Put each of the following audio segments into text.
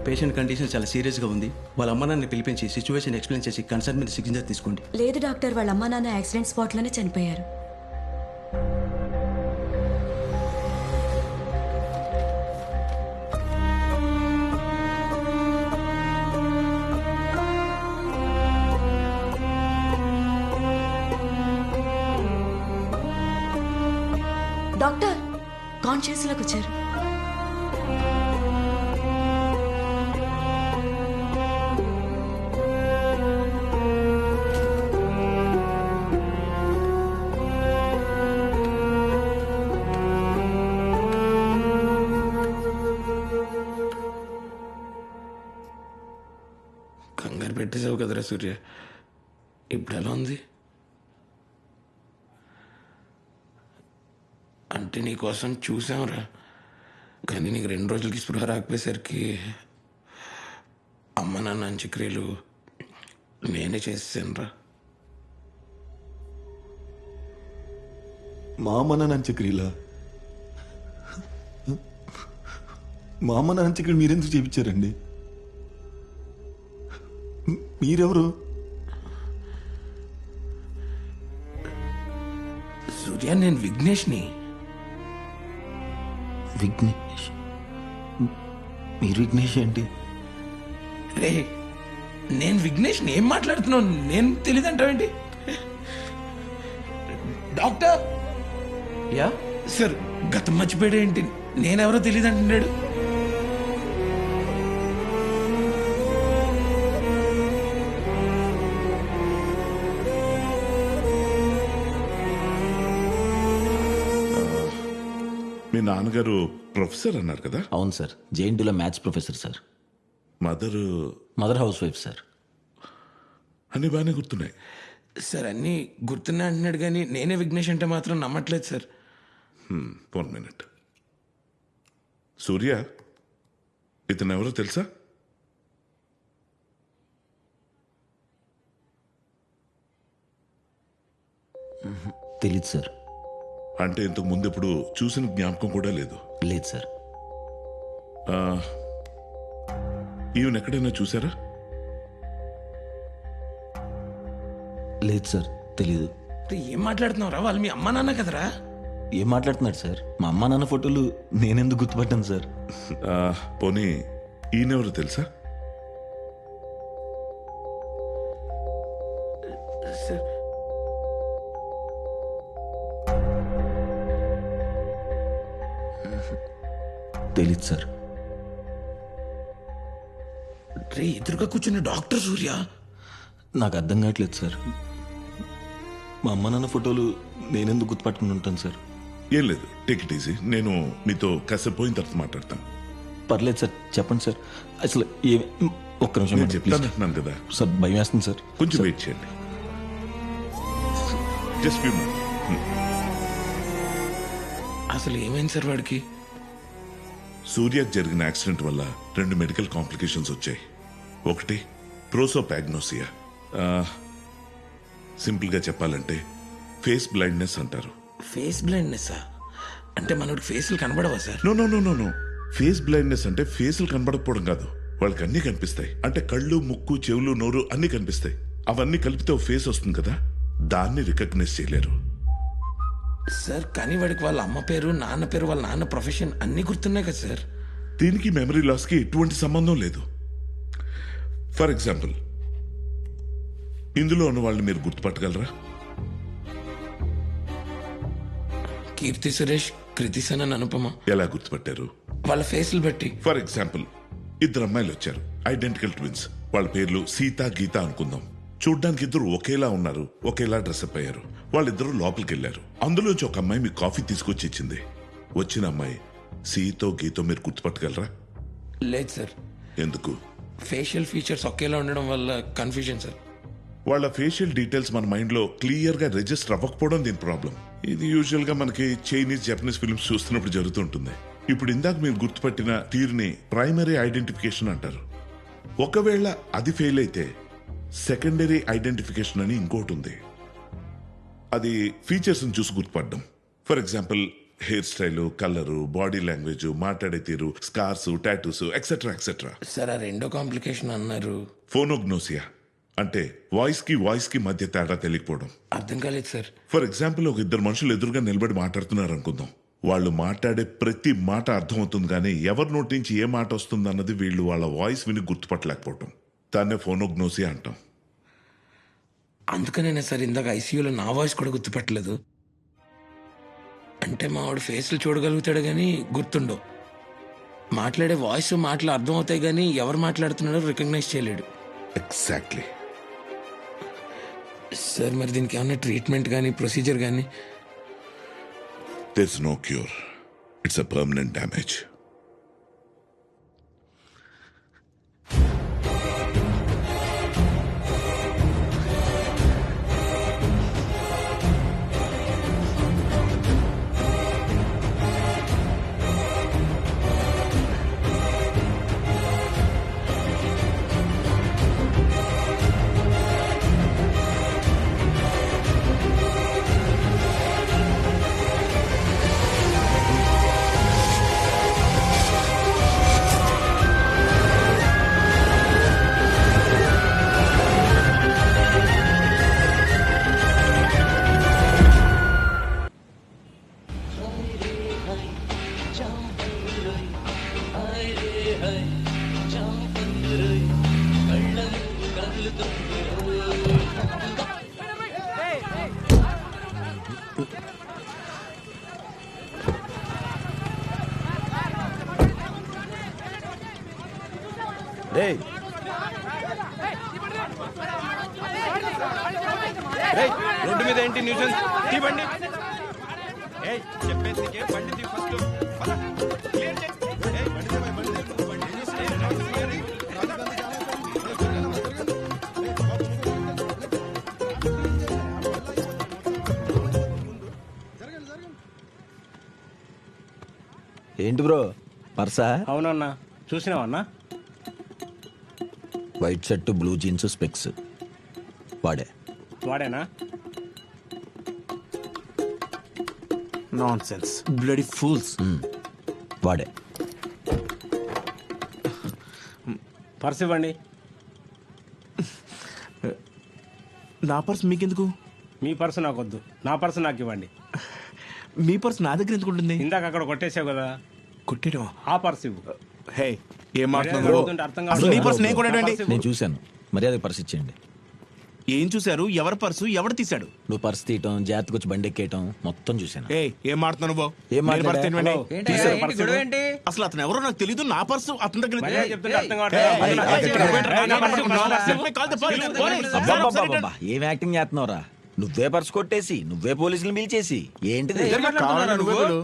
Patient condition చాలా సీరియస్గా ఉంది. వాళ్ళ అమ్మ నాన్నని పిలిపించి సిచ్యువేషన్ ఎక్స్ప్లెయిన్ చేసి కన్సర్న్ మీద సిగ్నేచర్ తీసుకోండి. లేదు డాక్టర్, వాళ్ళ అమ్మా నాన్న యాక్సిడెంట్ స్పాట్లోనే చనిపోయారు. డాక్టర్ కాన్షియస్లోకి వచ్చారు. కంగారు పెట్టేసావు కదరా సూర్య. ఇప్పుడు ఎలా ఉంది? అంటే నీకోసం చూసాంరా, కానీ నీకు 2 రోజులకి స్పృహ రాకపోయేసరికి అమ్మ నాన్న అంత్యక్రియలు నేనే చేసేసానురా. మా అమ్మ నాన్న అంత్యక్రియలా? మా అమ్మ నాన్న అంత్యక్రియలు మీరెందుకు చేయించారండి? మీరెవరు? సూర్య, నేను విఘ్నేష్ని. విఘ్నేష్? మీరు విఘ్నేష్ ఏంటి? రే, నేను విఘ్నేష్ని. ఏం మాట్లాడుతున్నావు? నేను తెలియదంటావేంటి? డాక్టర్ యా సార్, గతం మర్చిపోయాడు ఏంటి? నేనెవరో తెలియదంటున్నాడు. మీ నాన్నగారు ప్రొఫెసర్ అన్నారు కదా? అవును సార్, జేఎన్టీలో maths professor sir. Mother housewife sir. అన్ని బాగానే గుర్తున్నాయి సార్. అన్నీ గుర్తున్నా అంటున్నాడు, కానీ నేనే విఘ్నేష్ అంటే మాత్రం నమ్మట్లేదు సార్. 1 minute. సూర్య, ఇతను ఎవరో తెలుసా? తెలీదు సార్. అంటే ఇంతకు ముందు ఎప్పుడు చూసిన జ్ఞాపకం కూడా లేదు? లేదు సార్. ఈవెన్ ఎక్కడైనా చూసారా? లేదు సార్, తెలీదు. ఏం మాట్లాడుతున్నావురా? వాళ్ళు మీ అమ్మ నాన్న కదరా? ఏం మాట్లాడుతున్నారు సార్? మా అమ్మ నాన్న ఫోటోలు నేనెందుకు గుర్తుపట్టాను సార్? పోనీ ఈయనెవరు తెలుసా? సార్, తెలీదు సార్. రే, ఎదురుగా కూర్చున్న డాక్టర్ సూర్య. నాకు అర్థం కావట్లేదు సార్. మా అమ్మ నాన్న ఫోటోలు నేనెందుకు గుర్తుపట్టుకుని ఉంటాను సార్? ఏం లేదు, టేక్ ఇట్ ఈజీ. నేను మీతో కాసేపు పోయిన తర్వాత మాట్లాడతాను. పర్లేదు సార్, చెప్పండి సార్. అసలు ఒక్క నిమిషం నేను please. చెప్తానంటున్నాను కదా, సార్ భయం వేస్తుంది సార్. కొంచెం సార్, వెయిట్ చేయండి. Just few minutes. అసలు ఏమైంది సార్ వాడికి? సూర్యకు జరిగిన యాక్సిడెంట్ వల్ల 2 మెడికల్ కాంప్లికేషన్స్ వచ్చాయి. ఒకటి ప్రోసోపాగ్నోసియా. సింపుల్గా చెప్పాలంటే ఫేస్ బ్లైండ్నెస్ అంటారు. ఫేస్ బ్లైండ్నెస్ అంటే మనోడికి ఫేస్లు కనబడవా sir? No no no no no face blindness అంటే ఫేసులు కనబడకపోవడం కాదు, వాళ్ళకి అన్నీ కనిపిస్తాయి. అంటే కళ్ళు, ముక్కు, చెవులు, నోరు అన్నీ కనిపిస్తాయి. అవన్నీ కలిపితే ఒక ఫేస్ వస్తుంది కదా, దాన్ని రికగ్నైజ్ చేయలేరు. సార్, కానీ వాడికి వాళ్ళ అమ్మ పేరు, నాన్న పేరు, వాళ్ళ నాన్న ప్రొఫెషన్ అన్నీ గుర్తున్నాయి కదా సార్. దీనికి మెమరీ లాస్కి ఎటువంటి సంబంధం లేదు. ఫర్ ఎగ్జాంపుల్, ఇందులో ఉన్న వాళ్ళని మీరు గుర్తుపట్టగలరా? కీర్తి సురేష్, కృతి సనన్, అనుపమ. ఎలా గుర్తుపట్టారు? వాళ్ళ ఫేస్లు బట్టి. ఫర్ ఎగ్జాంపుల్, 2 అమ్మాయిలు వచ్చారు, ఐడెంటికల్ ట్విన్స్. వాళ్ళ పేర్లు సీత, గీత అనుకుందాం. చూడ్డానికి ఇద్దరు ఒకేలా ఉన్నారు, ఒకేలా డ్రెస్అప్ అయ్యారు. వాళ్ళిద్దరూ లోపలికి వెళ్ళారు. అందులోంచి ఒక అమ్మాయి మీకు కాఫీ తీసుకొచ్చి ఇచ్చింది. వచ్చిన అమ్మాయి సీతో, గీతో మీరు గుర్తుపట్టగలరా? లేదు సార్. ఎందుకు? ఫేషియల్ ఫీచర్స్ ఒకేలా ఉండడం వల్ల కన్ఫ్యూజన్ సార్. వాళ్ళ ఫేషియల్ డీటెయిల్స్ మన మైండ్ లో క్లియర్ గా రిజిస్టర్ అవ్వకపోవడం దీని ప్రాబ్లం. ఇది యూజువల్ గా మనకి చైనీస్, జపనీస్ ఫిల్మ్స్ చూస్తున్నప్పుడు జరుగుతుంటుంది. ఇప్పుడు ఇందాక మీరు గుర్తుపట్టిన తీరుని ప్రైమరీ ఐడెంటిఫికేషన్ అంటారు. ఒకవేళ అది ఫెయిల్ అయితే సెకండరీ ఐడెంటిఫికేషన్ అని ఇంకోటి ఉంది. అది ఫీచర్స్ చూసి గుర్తుపడడం. For example, hair style, colour, body language, మాట్లాడే తీరు, scars, tattoos etcetera etcetera. Sir ఆ రెండో కాంప్లికేషన్ అన్నారు. ఫోనోగ్నోసియా అంటే వాయిస్ కి మధ్య తేడా తెలియకపోవడం. అర్థం కాలేదు సార్. ఫర్ ఎగ్జాంపుల్, ఒక ఇద్దరు మనుషులు ఎదురుగా నిలబడి మాట్లాడుతున్నారు అనుకుందాం. వాళ్ళు మాట్లాడే ప్రతి మాట అర్థమవుతుంది, కానీ ఎవరి నోటి నుంచి ఏ మాట వస్తుంది అన్నది వీళ్ళు వాళ్ళ వాయిస్ విని గుర్తుపట్టలేకపోవటం. దాన్నే ఫోనోగ్నోసియా అంటాం. అందుకనే సార్ ఇందాక ఐసీయూలో నా వాయిస్ కూడా గుర్తుపట్టలేదు. అంటే మా వాడు ఫేస్లు చూడగలుగుతాడు కానీ గుర్తుండవు. మాట్లాడే వాయిస్ మాటలు అర్థం అవుతాయి కానీ ఎవరు మాట్లాడుతున్నాడో రికగ్నైజ్ చేయలేడు. ఎగ్జాక్ట్లీ. సార్ మరి దీనికి ఏమైనా ట్రీట్మెంట్ కానీ ప్రొసీజర్ కానీ? There's no cure. It's a permanent damage. Road మీద ఏంటి న్యూసెన్స్? తీ బండి. చెప్పేసి బండి తీ ఫస్ట్. క్లియర్ చేయి. ఏంటి బ్రో, పర్సా? అవునన్నా, చూసినావన్నా? White shirt, blue jeans, specs. వాడే. వాడేనా? Nonsense, bloody fools. వాడే. పర్స్ ఇవ్వండి. నా పర్స్ మీకెందుకు? మీ పర్సు నాకొద్దు, నా పర్సు నాకు ఇవ్వండి. మీ పర్స్ నా దగ్గర ఎందుకు ఉంటుంది? ఇందాక అక్కడ కొట్టేసావు కదా, కొట్టేయడం. ఆ పర్సు ఇవ్వు. హే, ఏం మర్యాదగా మాట్లాడుతున్నావు? అడుగుతుంటే అర్థం అసలు నీ పర్స్ నేను కాదు. కొనేటండి. నా పర్సు నేను ఇవ్వు. చూశాను. మర్యాద పర్స్ ఇచ్చేయండి. ఏం చూశారు? ఎవరి పర్సు ఎవడు తీశాడు? నువ్వు పర్స్ తీయటం, జాగ్రత్తగా వచ్చి బండి ఎక్కేయటం మొత్తం చూశాను. ఏ ఏం మాట్లాడుతున్నావు బాబు? ఏం నేను పర్స్ మాట్లాడా? తినవండి. హలో. తీశారు ఏంటి పర్సు. గొడవ ఏంటి? అసలు అతను ఎవరో నాకు తెలీదు. నా పర్సు అతని దగ్గర మర్యాద చెప్తుంటే అర్థం ఏయ్, కావట్లేదు. ఏయ్, నా పర్సు ఏయ్, ఇవ్వు. ఏయ్, నా పర్సు ఇవ్వు. Let me call the police. Police. అబ్బబ్బబ్బబ్బబ్బా, ఏం యాక్టింగ్ చేస్తున్నావురా? నువ్వే పర్స్ కొట్టేసి నువ్వే పోలీసులు పిలిచేసి ఏంటిది? కావాలని నువ్వే పిలు.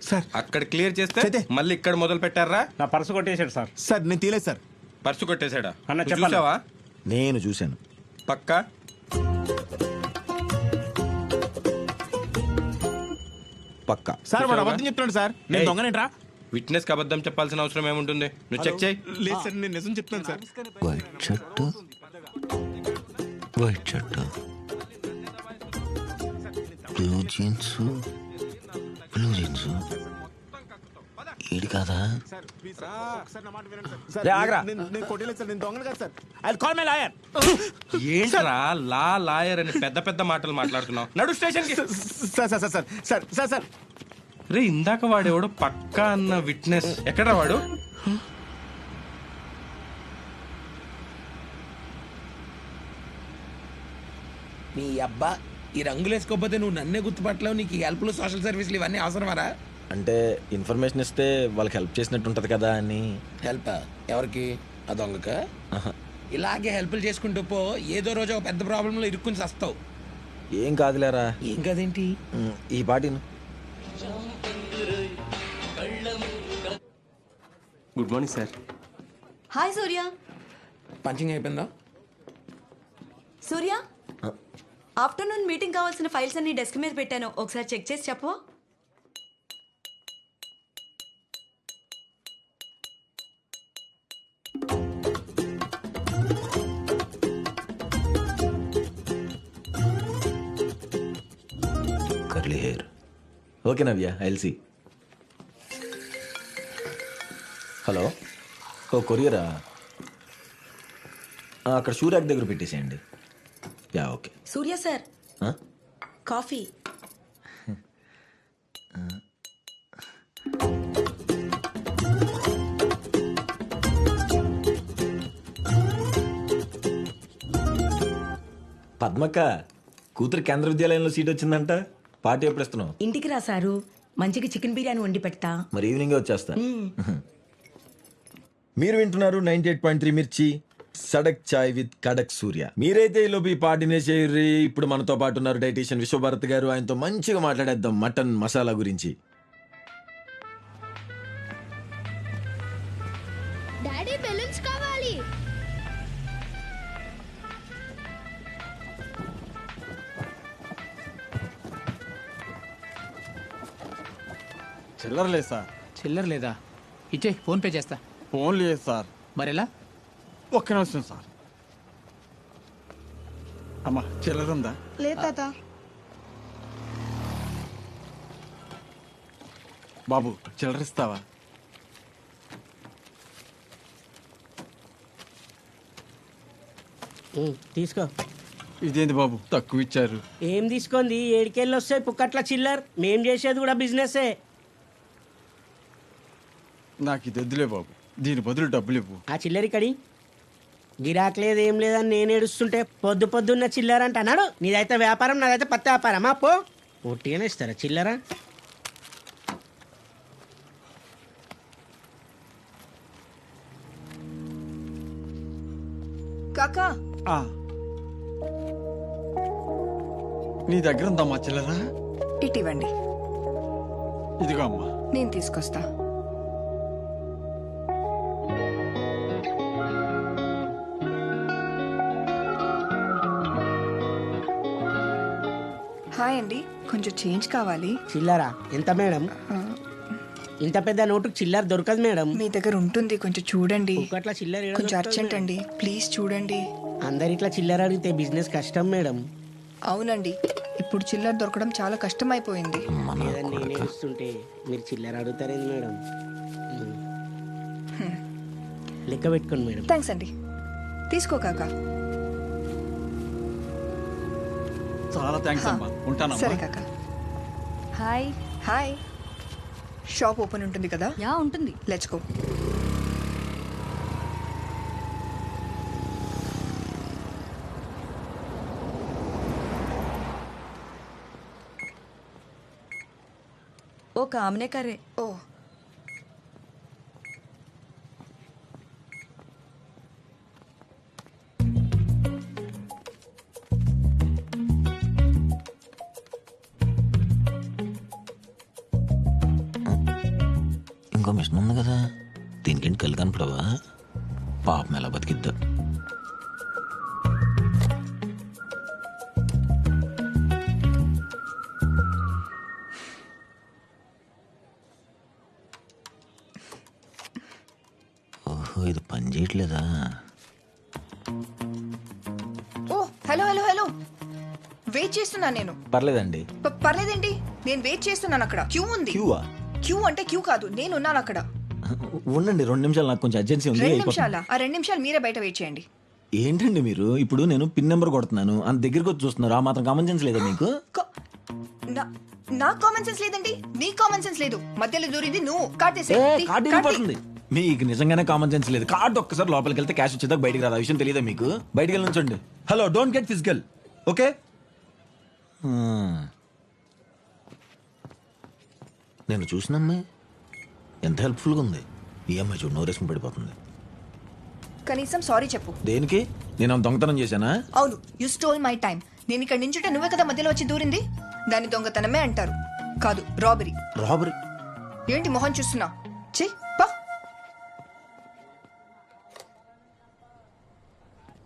సార్, అక్కడ క్లియర్ చేస్తే చేతే. మళ్ళీ ఇక్కడ మొదలు పెట్టారా? నా పర్సు కొట్టేశాడు సార్. సార్ నేను తీలేదు సార్. పర్సు కొట్టేశాడా? అన్న, నువ్వు చెప్పాలి. చూసావా? నేను చూశాను. పక్కా? పక్కా. సార్ వాడు అబద్ధం చెప్తున్నాడు సార్. నేను ఏయ్. దొంగనేట్రా? విట్నెస్ కి అబద్ధం చెప్పాల్సిన అవసరం ఏముంటుంది? నువ్వు చెక్ చేయి. లేదు సార్, నేను నిజం చెప్తున్నాను sir. White shirt, white shirt, blue jeans, blue jeans. ఈడు కాదా? సార్, రే, ఆగ్రా. నేను కొట్టలేదు సార్. నేను దొంగను కాదు sir. I call my lawyer. ఏంట్రా లాయర్ అని పెద్ద పెద్ద మాటలు మాట్లాడుతున్నావు? నడు స్టేషన్ కి. Sir sir sir sir sir sir రే, ఇందాక వాడెవడో పక్కా అన్న విట్నెస్ ఎక్కడా వాడు? నీ అబ్బా, ఈ రంగులు వేసుకోకపోతే నువ్వు నన్నే గుర్తుపట్టలేవు. నీకు ఈ హెల్ప్లు, సోషల్ సర్వీసులు ఇవన్నీ అవసరమారా? అంటే ఇన్ఫర్మేషన్ ఇస్తే వాళ్ళకి హెల్ప్ చేసినట్టు ఉంటది కదా అని. హెల్ప్ ఎవరికి? ఆ దొంగక? ఇలాగే హెల్ప్లు చేసుకుంటూ పో, ఏదో రోజు ఒక పెద్ద ప్రాబ్లంలో ఇరుక్కుని చస్తావు. ఏం కాదులేరా. ఏం కదేంటి? ఈ పాటిను. Good morning sir. Hi Surya. Punching అయిపోయిందా? సూర్య, ఆఫ్టర్నూన్ మీటింగ్ కావాల్సిన ఫైల్స్ అన్ని డెస్క్ మీద పెట్టాను, ఒకసారి చెక్ చేసి చెప్పవా? Curly hair. Okay Navya, I'll see. Hello ఓ కొరియరా అక్కడ షూ ర్యాక్ దగ్గర పెట్టేసేయండి. Yeah okay. సూర్య సార్ ఆ? కాఫీ. పద్మక్క కూతురు కేంద్ర విద్యాలయంలో సీట్ వచ్చిందంట. పార్టీ ఎప్పుడు ఇస్తున్నావు? ఇంటికి రా సారు, మంచిగా చికెన్ బిర్యానీ వండి పెడతా. మరి ఈవినింగ్ వచ్చేస్తా. మీరు వింటున్నారు 98.3 మిర్చి సడక్ చాయ్ విత్ కడక్ సూర్య. మీరైతే ఈలోపు ఈ పార్టీనే చేయర్రి. ఇప్పుడు మనతో పాటు ఉన్నారు డైటీషియన్ విశ్వభారత్ గారు. ఆయనతో మంచిగా మాట్లాడేద్దాం మటన్ మసాలా గురించి. డాడీ బెలూన్స్ కావాలి. చిల్లర లేదు సార్. చిల్లర లేదా? ఇచ్చే, ఫోన్ పే చేస్తా. ఫోన్ లేదు సార్. మరెలా? ఒక్క నిమిషం సార్. అమ్మా చిల్లర ఉందా? లేదు తాత. బాబు చిల్లర ఇస్తావా? తీసుకో. ఇదేంటి బాబు తక్కువ ఇచ్చారు? ఏం తీసుకుంది? ఏడికెళ్ళి వస్తాయి పుక్కట్ల చిల్లర్. మేం చేసేది కూడా బిజినెసే. నాకు ఇది వద్దులే బాబు, దీని బదులు డబ్బులు ఇవ్వు. ఆ చిల్లర్ ఇక్కడి గిరాక్ లేదు ఏం లేదని నేను ఏడుస్తుంటే పొద్దున్న చిల్లర అంటే అన్నాడు. నీదైతే వ్యాపారం, నాదైతే పత్తి వ్యాపారమా? పో, ఒట్టిగానే ఇస్తారా చిల్లరా? కాకా ఆ. నీ దగ్గర ఉందమ్మా చిల్లరా? ఇటివ్వండి, ఇదిగో అమ్మా. నేను తీసుకొస్తా. హాయ్ అండి, కొంచెం చేంజ్ కావాలి. చిల్లరా ఎంత మేడం? ఇంత పెద్ద నోటు చిల్లర దొరకదు మేడం. మీ దగ్గర ఉంటుంది, కొంచెం చూడండి. పుక్కట్ల చిల్లర ఏడ కొంచెం దొరుకుతుంది అర్జెంట్ మేడం? అండి, ప్లీజ్ చూడండి. అందరు ఇట్లా చిల్లర అడిగితే బిజినెస్ కష్టం మేడం. అవునండి, ఇప్పుడు చిల్లర దొరకడం చాలా కష్టమైపోయింది. లేదని నేనే ఇస్తుంటే మీరు చిల్లర అడుగుతారేంది మేడం? లెక్క పెట్టుకోండి మేడం. థ్యాంక్స్ అండి, తీసుకో కాకా. చాలా థ్యాంక్స్ అమ్మా, ఉంటానమ్మా. సరే కాకా. హాయ్. హాయ్. షాప్ ఓపెన్ ఉంటుంది కదా? యా ఉంటుంది. Let's go. ఓ కామనే కరే. ఓ ఇంకో మిషన్ ఉంది కదా, దీనికేంటి కళ్ళు కనపడవా? పాపం ఎలా బతికిద్దా. ఓహో, ఇది పని చేయట్లేదా? ఓ హలో హలో హలో, వెయిట్ చేస్తున్నాను నేను. పర్లేదండి. పర్లేదేంటి? నేను వెయిట్ చేస్తున్నాను, అక్కడ క్యూ ఉంది. క్యూవా? క్యూ అంటే క్యూ కాదు, నేను ఉన్నాను అక్కడ. ఉండండి 2 నిమిషాలు, నాకు కొంచెం అర్జెన్సీ ఉంది. 2 అయిపోతుంది. నిమిషాలా? ఆ 2 నిమిషాలు మీరే బయట వెయిట్ చేయండి. ఏంటండి మీరు? ఇప్పుడు నేను పిన్ నెంబర్ కొడుతున్నాను, అంత దగ్గరికి వచ్చి చూస్తున్నారు. ఆ మాత్రం కామన్ సెన్స్ లేదా మీకు? నాకు కామన్ సెన్స్ లేదండి, నీ కామన్ సెన్స్ లేదు. మధ్యలో దూరింది నువ్వు. కాటేసే. కార్డు వెళ్ళిపోతుంది. మీకు నిజంగానే కామన్ సెన్స్ లేదు. కార్డు ఒక్కసారి లోపలికి వెళ్తే క్యాష్ వచ్చేదాకా బయటికి రాదు. ఆ విషయం తెలియదా మీకు? బయటికి వెళ్ళి ఉంచండి. Hello, don't get physical, okay? నేను చూసిన అమ్మాయి ఎంత హెల్ప్ఫుల్గా ఉంది. ఈ అమ్మాయి చూడు, నోరేసుకుని పడిపోతుంది. కనీసం సారీ చెప్పు. దేనికి? నేను దొంగతనం చేశానా? అవును, యు స్టోల్ మై టైం. నేను ఇక్కడ నించుంటే నువ్వే కదా మధ్యలో వచ్చి దూరింది. దాన్ని దొంగతనమే అంటారు, కాదు రాబరీ. రాబరీ? ఏంటి మొహం చూస్తున్నా? చెయ్ పా.